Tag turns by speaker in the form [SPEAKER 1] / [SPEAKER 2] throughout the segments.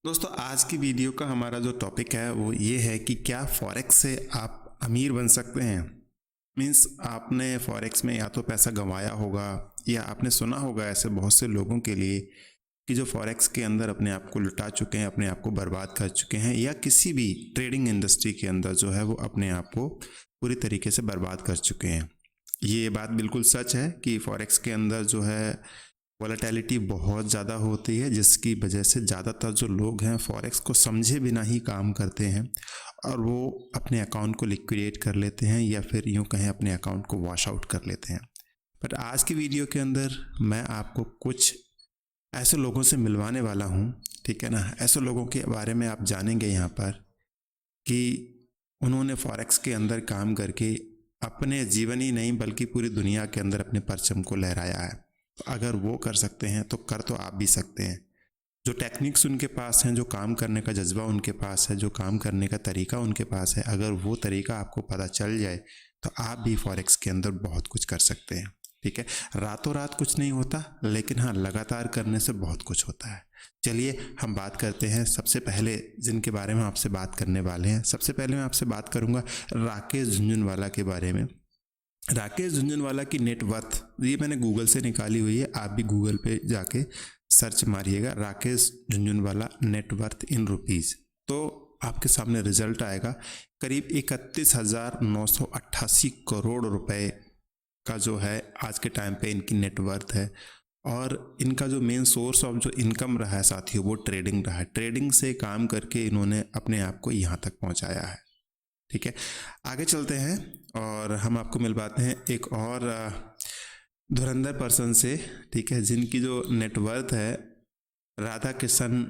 [SPEAKER 1] दोस्तों आज की वीडियो का हमारा जो टॉपिक है वो ये है कि क्या फॉरेक्स से आप अमीर बन सकते हैं। मीन्स आपने फॉरेक्स में या तो पैसा गंवाया होगा या आपने सुना होगा ऐसे बहुत से लोगों के लिए कि जो फॉरेक्स के अंदर अपने आप को लुटा चुके हैं, अपने आप को बर्बाद कर चुके हैं, या किसी भी ट्रेडिंग इंडस्ट्री के अंदर जो है वो अपने आप को पूरी तरीके से बर्बाद कर चुके हैं। ये बात बिल्कुल सच है कि फॉरेक्स के अंदर जो है वॉलेटिलिटी बहुत ज़्यादा होती है, जिसकी वजह से ज़्यादातर जो लोग हैं फॉरेक्स को समझे बिना ही काम करते हैं और वो अपने अकाउंट को लिक्विडेट कर लेते हैं या फिर यूँ कहें अपने अकाउंट को वॉश आउट कर लेते हैं। बट आज की वीडियो के अंदर मैं आपको कुछ ऐसे लोगों से मिलवाने वाला हूँ, ठीक है ना। ऐसे लोगों के बारे में आप जानेंगे यहाँ पर कि उन्होंने फॉरेक्स के अंदर काम करके अपने जीवन ही नहीं बल्कि पूरी दुनिया के अंदर अपने परचम को लहराया है। तो अगर वो कर सकते हैं तो कर तो आप भी सकते हैं। जो टेक्निक्स उनके पास हैं, जो काम करने का जज्बा उनके पास है, जो काम करने का तरीका उनके पास है, अगर वो तरीका आपको पता चल जाए तो आप भी फॉरेक्स के अंदर बहुत कुछ कर सकते हैं। ठीक है, रातों रात कुछ नहीं होता, लेकिन हाँ लगातार करने से बहुत कुछ होता है। चलिए हम बात करते हैं सबसे पहले जिनके बारे में आपसे बात करने वाले हैं। सबसे पहले मैं आपसे बात करूंगा राकेश झुनझुनवाला के बारे में। राकेश झुनझुनवाला की नेटवर्थ ये मैंने गूगल से निकाली हुई है, आप भी गूगल पे जाके सर्च मारिएगा Rakesh Jhunjhunwala net worth in rupees, तो आपके सामने रिजल्ट आएगा। करीब 31,988 करोड़ रुपए का जो है आज के टाइम पे इनकी नेटवर्थ है। और इनका जो मेन सोर्स ऑफ जो इनकम रहा है साथियों वो ट्रेडिंग रहा है। ट्रेडिंग से काम करके इन्होंने अपने आप को यहाँ तक पहुँचाया है। ठीक है, आगे चलते हैं और हम आपको मिलवाते हैं एक और धुरंधर पर्सन से। ठीक है, जिनकी जो नेटवर्थ है राधा किशन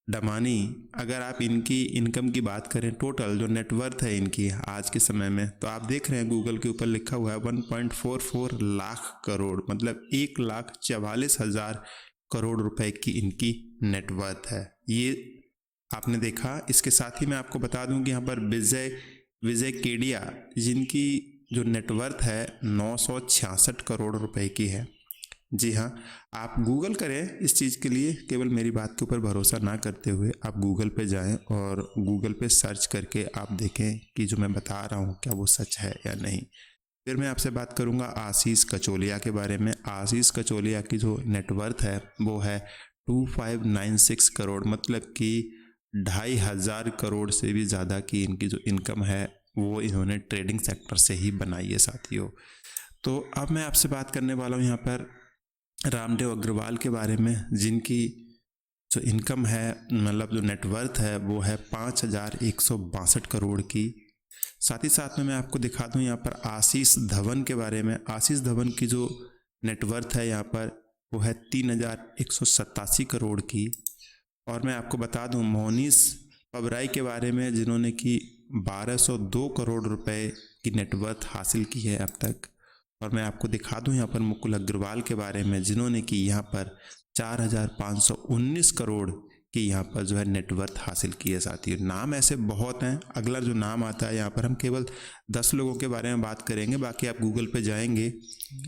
[SPEAKER 1] डमानी। अगर आप इनकी इनकम की बात करें, टोटल जो नेटवर्थ है इनकी आज के समय में, तो आप देख रहे हैं गूगल के ऊपर लिखा हुआ है 1.44 लाख करोड़, मतलब 1,44,000 करोड़ रुपए की इनकी नेटवर्थ है। ये आपने देखा। इसके साथ ही मैं आपको बता दूं कि यहाँ पर विजय विजय केडिया जिनकी जो नेटवर्थ है 966 करोड़ रुपए की है। जी हाँ, आप गूगल करें इस चीज़ के लिए, केवल मेरी बात के ऊपर भरोसा ना करते हुए आप गूगल पे जाएं और गूगल पे सर्च करके आप देखें कि जो मैं बता रहा हूँ क्या वो सच है या नहीं। फिर मैं आपसे बात करूँगा आशीष कचोलिया के बारे में। आशीष कचोलिया की जो नेटवर्थ है वो है 2596 करोड़, मतलब कि 2,500 करोड़ से भी ज़्यादा की इनकी जो इनकम है वो इन्होंने ट्रेडिंग सेक्टर से ही बनाई है साथियों। तो अब मैं आपसे बात करने वाला हूँ यहाँ पर रामदेव अग्रवाल के बारे में, जिनकी जो इनकम है मतलब जो नेटवर्थ है वो है 5,162 करोड़ की। साथ ही साथ में मैं आपको दिखा दूँ यहाँ पर आशीष धवन के बारे में। आशीष धवन की जो नेटवर्थ है यहाँ पर वो है 3,187 करोड़ की। और मैं आपको बता दूं मोहनीश पबराई के बारे में, जिन्होंने की 1,202 करोड़ रुपए की नेटवर्थ हासिल की है अब तक। और मैं आपको दिखा दूं यहाँ पर मुकुल अग्रवाल के बारे में, जिन्होंने की यहाँ पर 4,519 करोड़ की यहाँ पर जो है नेटवर्थ हासिल की है साथियों। नाम ऐसे बहुत हैं, अगला जो नाम आता है यहाँ पर हम केवल 10 लोगों के बारे में बात करेंगे। बाकी आप गूगल पे जाएंगे,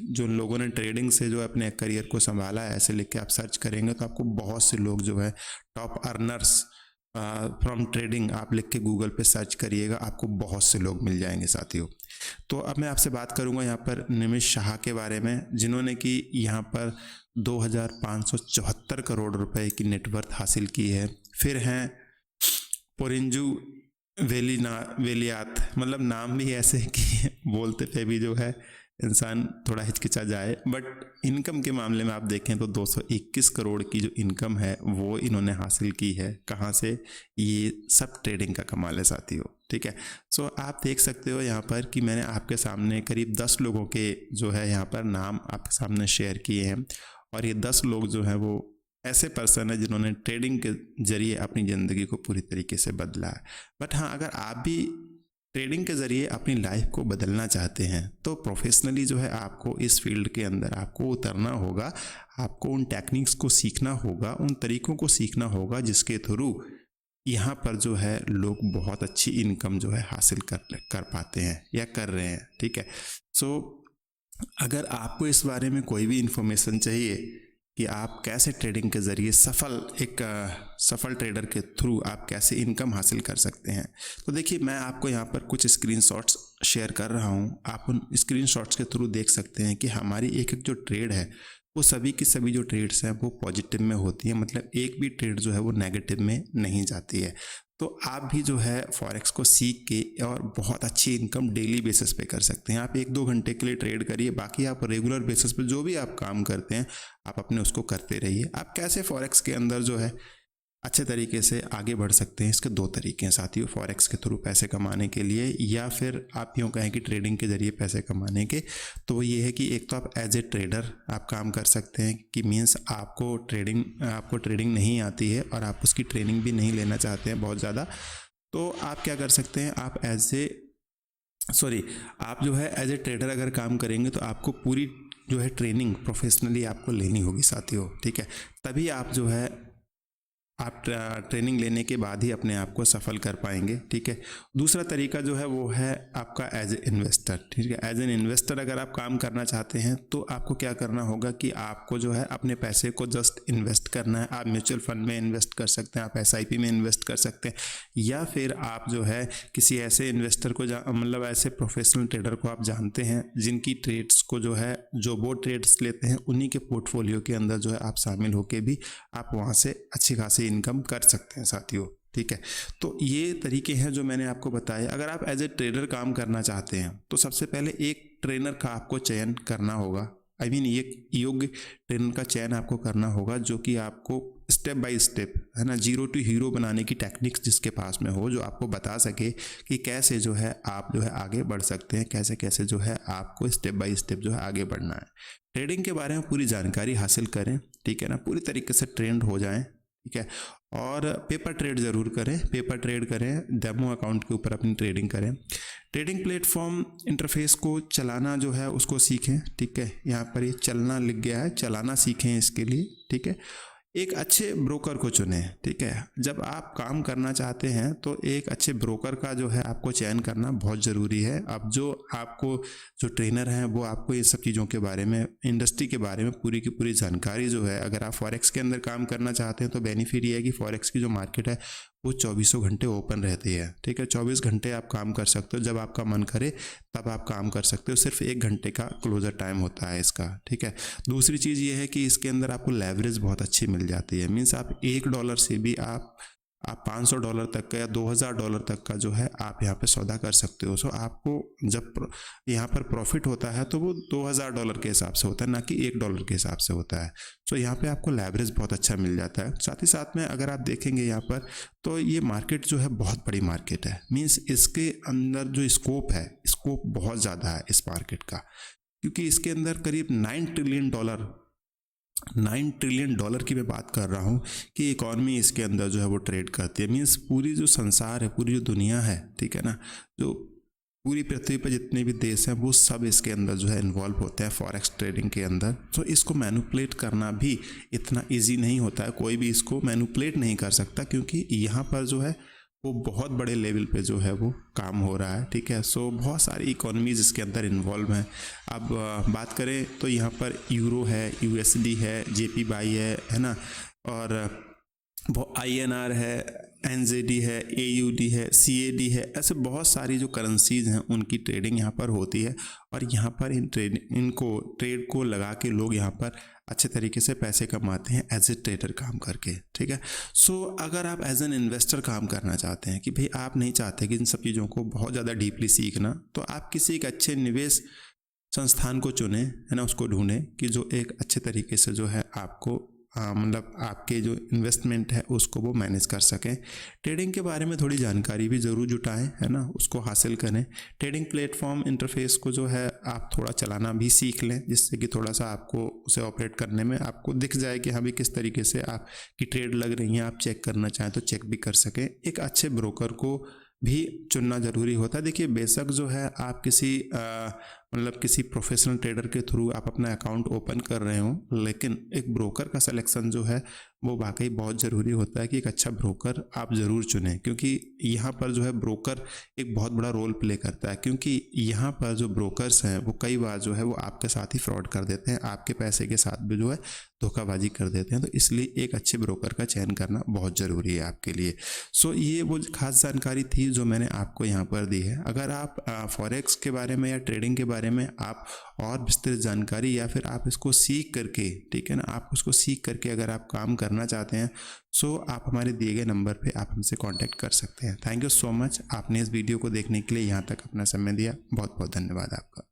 [SPEAKER 1] जो लोगों ने ट्रेडिंग से जो है अपने करियर को संभाला है ऐसे लिख के आप सर्च करेंगे तो आपको बहुत से लोग जो है टॉप अर्नर्स फ्रॉम ट्रेडिंग आप लिख के गूगल पे सर्च करिएगा, आपको बहुत से लोग मिल जाएंगे साथियों। तो अब मैं आपसे बात करूंगा यहाँ पर निमिष शाह के बारे में, जिन्होंने कि यहाँ पर 2,574 करोड़ रुपए की नेटवर्थ हासिल की है। फिर हैं पोरिंजू वेलियात, मतलब नाम भी ऐसे कि बोलते पे भी जो है इंसान थोड़ा हिचकिचा जाए। बट इनकम के मामले में आप देखें तो 221 करोड़ की जो इनकम है वो इन्होंने हासिल की है। कहाँ से? ये सब ट्रेडिंग का कमाल है साथियों। ठीक है, सो आप देख सकते हो यहाँ पर कि मैंने आपके सामने करीब 10 लोगों के जो है यहाँ पर नाम आपके सामने शेयर किए हैं। और ये 10 लोग जो हैं वो ऐसे पर्सन है जिन्होंने ट्रेडिंग के जरिए अपनी ज़िंदगी को पूरी तरीके से बदला है। बट हाँ, अगर आप भी ट्रेडिंग के ज़रिए अपनी लाइफ को बदलना चाहते हैं तो प्रोफेशनली जो है आपको इस फील्ड के अंदर आपको उतरना होगा। आपको उन टेक्निक्स को सीखना होगा, उन तरीक़ों को सीखना होगा जिसके थ्रू यहाँ पर जो है लोग बहुत अच्छी इनकम जो है हासिल कर पाते हैं या कर रहे हैं। ठीक है, सो अगर आपको इस बारे में कोई भी इन्फॉर्मेशन चाहिए कि आप कैसे ट्रेडिंग के ज़रिए सफल ट्रेडर के थ्रू आप कैसे इनकम हासिल कर सकते हैं। तो देखिए, मैं आपको यहाँ पर कुछ स्क्रीनशॉट्स शेयर कर रहा हूँ। आप उन स्क्रीनशॉट्स के थ्रू देख सकते हैं कि हमारी एक एक जो ट्रेड है वो सभी की सभी जो ट्रेड्स हैं वो पॉजिटिव में होती हैं, मतलब एक भी ट्रेड जो है वो नेगेटिव में नहीं जाती है। तो आप भी जो है फॉरेक्स को सीख के और बहुत अच्छी इनकम डेली बेसिस पे कर सकते हैं। आप 1-2 घंटे के लिए ट्रेड करिए, बाकी आप रेगुलर बेसिस पे जो भी आप काम करते हैं आप अपने उसको करते रहिए। आप कैसे फॉरेक्स के अंदर जो है अच्छे तरीके से आगे बढ़ सकते हैं, इसके 2 तरीके हैं साथियों, फॉरेक्स के थ्रू पैसे कमाने के लिए या फिर आप यूँ कहें कि ट्रेडिंग के ज़रिए पैसे कमाने के। तो वो ये है कि एक तो आप एज ए ट्रेडर आप काम कर सकते हैं कि मीन्स आपको ट्रेडिंग नहीं आती है और आप उसकी ट्रेनिंग भी नहीं लेना चाहते हैं बहुत ज़्यादा, तो आप क्या कर सकते हैं, आप जो है एज ए ट्रेडर अगर काम करेंगे तो आपको पूरी जो है ट्रेनिंग प्रोफेशनली आपको लेनी होगी साथियों, ठीक है। तभी आप जो है आप ट्रेनिंग लेने के बाद ही अपने आप को सफल कर पाएंगे, ठीक है। दूसरा तरीका जो है वो है आपका एज ए इन्वेस्टर, ठीक है। एज एन इन्वेस्टर अगर आप काम करना चाहते हैं तो आपको क्या करना होगा कि आपको जो है अपने पैसे को जस्ट इन्वेस्ट करना है। आप म्यूचुअल फंड में इन्वेस्ट कर सकते हैं, आप SIP में इन्वेस्ट कर सकते हैं, या फिर आप जो है किसी ऐसे इन्वेस्टर को मतलब ऐसे प्रोफेशनल ट्रेडर को आप जानते हैं जिनकी ट्रेड्स को जो वो ट्रेड्स लेते हैं उन्हीं के पोर्टफोलियो के अंदर जो है आप शामिल होकर भी आप वहाँ से अच्छी खासी इनकम कर सकते हैं साथियों, ठीक है। तो ये तरीके हैं जो मैंने आपको बताए। अगर आप एज ए ट्रेडर काम करना चाहते हैं तो सबसे पहले एक ट्रेनर का आपको चयन करना होगा, एक योग्य ट्रेनर का चयन आपको करना होगा जो कि आपको स्टेप बाय स्टेप, है ना, 0 to हीरो बनाने की टेक्निक्स जिसके पास में हो, जो आपको बता सके कि कैसे जो है आप जो है आगे बढ़ सकते हैं, कैसे कैसे जो है आपको स्टेप बाय स्टेप जो है आगे बढ़ना है। ट्रेडिंग के बारे में पूरी जानकारी हासिल करें, ठीक है ना, पूरी तरीके से ट्रेंड हो जाएं, ठीक है। और पेपर ट्रेड ज़रूर करें, पेपर ट्रेड करें, डेमो अकाउंट के ऊपर अपनी ट्रेडिंग करें। ट्रेडिंग प्लेटफॉर्म इंटरफेस को चलाना जो है उसको सीखें, ठीक है। यहाँ पर ये चलना लिख गया है, चलाना सीखें इसके लिए, ठीक है। एक अच्छे ब्रोकर को चुनें, ठीक है। जब आप काम करना चाहते हैं तो एक अच्छे ब्रोकर का जो है आपको चयन करना बहुत ज़रूरी है। अब जो ट्रेनर हैं वो आपको ये सब चीज़ों के बारे में, इंडस्ट्री के बारे में पूरी की पूरी जानकारी जो है, अगर आप फॉरेक्स के अंदर काम करना चाहते हैं तो बेनिफिट ये है कि फॉरेक्स की जो मार्केट है वो 24 घंटे ओपन रहती है, ठीक है। 24 घंटे आप काम कर सकते हो, जब आपका मन करे तब आप काम कर सकते हो। सिर्फ 1 घंटे का क्लोजर टाइम होता है इसका, ठीक है। दूसरी चीज़ ये है कि इसके अंदर आपको लेवरेज बहुत अच्छी मिल जाती है। मीन्स आप $1 से भी आप $500 तक का या $2000 तक का जो है आप यहाँ पे सौदा कर सकते हो। सो आपको जब यहाँ पर प्रॉफिट होता है तो वो $2000 के हिसाब से होता है, ना कि $1 के हिसाब से होता है। सो यहाँ पे आपको लेवरेज बहुत अच्छा मिल जाता है। साथ ही साथ में अगर आप देखेंगे यहाँ पर तो ये मार्केट जो है बहुत बड़ी मार्केट है। मीन्स इसके अंदर जो स्कोप बहुत ज़्यादा है इस मार्केट का, क्योंकि इसके अंदर करीब $9 ट्रिलियन की मैं बात कर रहा हूँ कि इकॉनमी इसके अंदर जो है वो ट्रेड करती है। मीन्स पूरी जो संसार है, पूरी जो दुनिया है, ठीक है ना, जो पूरी पृथ्वी पर जितने भी देश हैं वो सब इसके अंदर जो है इन्वॉल्व होते हैं फॉरेक्स ट्रेडिंग के अंदर। तो इसको मैनिपुलेट करना भी इतना इजी नहीं होता है, कोई भी इसको मैनिपुलेट नहीं कर सकता, क्योंकि यहाँ पर जो है वो बहुत बड़े लेवल पे जो है वो काम हो रहा है, ठीक है। सो बहुत सारी इकोनॉमीज इसके अंदर इन्वॉल्व हैं। अब बात करें तो यहाँ पर यूरो है, USD है, JPY है ना, और INR है, NZD है, AUD है, CAD है, ऐसे बहुत सारी जो करेंसीज हैं उनकी ट्रेडिंग यहाँ पर होती है। और यहाँ पर ट्रेड को लगा के लोग यहाँ पर अच्छे तरीके से पैसे कमाते हैं एज ए ट्रेडर काम करके, ठीक है। सो अगर आप एज एन इन्वेस्टर काम करना चाहते हैं कि भाई आप नहीं चाहते कि इन सब चीज़ों को बहुत ज़्यादा डीपली सीखना, तो आप किसी एक अच्छे निवेश संस्थान को चुनें, है ना, उसको ढूंढें कि जो एक अच्छे तरीके से जो है आपको मतलब आपके जो इन्वेस्टमेंट है उसको वो मैनेज कर सकें। ट्रेडिंग के बारे में थोड़ी जानकारी भी ज़रूर जुटाएं, है ना, उसको हासिल करें। ट्रेडिंग प्लेटफॉर्म इंटरफेस को जो है आप थोड़ा चलाना भी सीख लें, जिससे कि थोड़ा सा आपको उसे ऑपरेट करने में आपको दिख जाए कि हाँ भी किस तरीके से आपकी ट्रेड लग रही है। आप चेक करना चाहें तो चेक भी कर सकें। एक अच्छे ब्रोकर को भी चुनना ज़रूरी होता है। देखिए, बेशक जो है आप किसी मतलब किसी प्रोफेशनल ट्रेडर के थ्रू आप अपना अकाउंट ओपन कर रहे हो, लेकिन एक ब्रोकर का सिलेक्शन जो है वो वाकई बहुत ज़रूरी होता है कि एक अच्छा ब्रोकर आप ज़रूर चुनें, क्योंकि यहाँ पर जो है ब्रोकर एक बहुत बड़ा रोल प्ले करता है। क्योंकि यहाँ पर जो ब्रोकर्स हैं वो कई बार जो है वो आपके साथ ही फ्रॉड कर देते हैं, आपके पैसे के साथ भी जो है धोखाबाजी कर देते हैं। तो इसलिए एक अच्छे ब्रोकर का चयन करना बहुत ज़रूरी है आपके लिए। सो ये वो खास जानकारी थी जो मैंने आपको यहाँ पर दी है। अगर आप फॉरेक्स के बारे में या ट्रेडिंग के बारे में आप और विस्तृत जानकारी, या फिर आप इसको सीख करके, ठीक है ना, आप उसको सीख करके अगर आप काम करना चाहते हैं, सो आप हमारे दिए गए नंबर पे आप हमसे कांटेक्ट कर सकते हैं। थैंक यू सो मच, आपने इस वीडियो को देखने के लिए यहाँ तक अपना समय दिया। बहुत बहुत धन्यवाद आपका।